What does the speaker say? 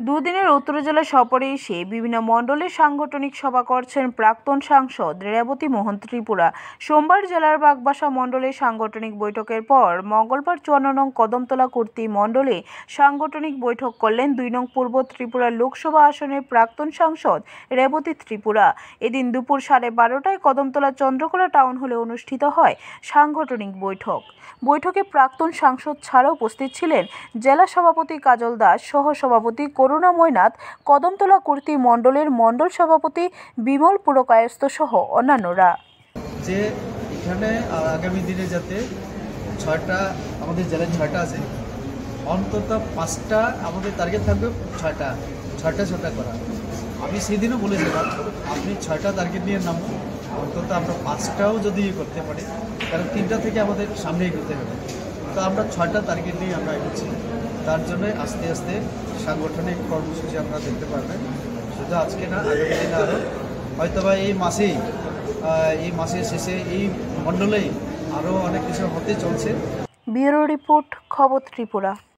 দুদিনের উত্তর জেলা সফরে এসে বিভিন্ন মণ্ডলের সাংগঠনিক সভা করছেন প্রাক্তন সাংসদ রেবতী মোহন ত্রিপুরা। সোমবার জেলার বাগবাসা মণ্ডলের সাংগঠনিক বৈঠকের পর মঙ্গলবার 54 নং কদমতলা কুর্তি মণ্ডলে সাংগঠনিক বৈঠক করলেন 2 নং পূর্ব ত্রিপুরা লোকসভা আসনের প্রাক্তন সাংসদ রেবতী ত্রিপুরা। এদিন দুপুর 12:30টায় কদমতলা চন্দ্রকোনা টাউন হলে অনুষ্ঠিত হয় সাংগঠনিক বৈঠক। বৈঠকে প্রাক্তন সাংসদ ছাড়াও উপস্থিত ছিলেন জেলা সভাপতি কাজল দাস, সহ সভাপতি করুণাময় নাথ, কদমতলা কুর্তি মণ্ডলের মণ্ডল সভাপতি বিমল পুরকায়স্থ সহ অন্যান্যরা। যে এখানে আগামী দিনে যাতে 6টা আমাদের জেলায় 6টা আছে, অন্তত 5টা আমাদের টার্গেট থাকবে, 6টা করা। আমি সেদিনও বলেছিলাম আপনি 6টা টার্গেট নিয়ে নামুন, অন্তত আমরা 5টাও যদি করতে পারি, কারণ 3টা থেকে আমাদের সামনে এগোতে হবে। তো আমরা 6টা টার্গেট নিয়ে আমরা এগোচ্ছি। তার জন্য আস্তে আস্তে সাংগঠনিক কর্মসূচি আপনারা দেখতে পারবেন, শুধু আজকে না, আগামী দিনে আরও হয়তোবা এই মাসের শেষে এই মণ্ডলেই আরও অনেক কিছু হতে চলছে। ব্যুরো রিপোর্ট, খবর ত্রিপুরা।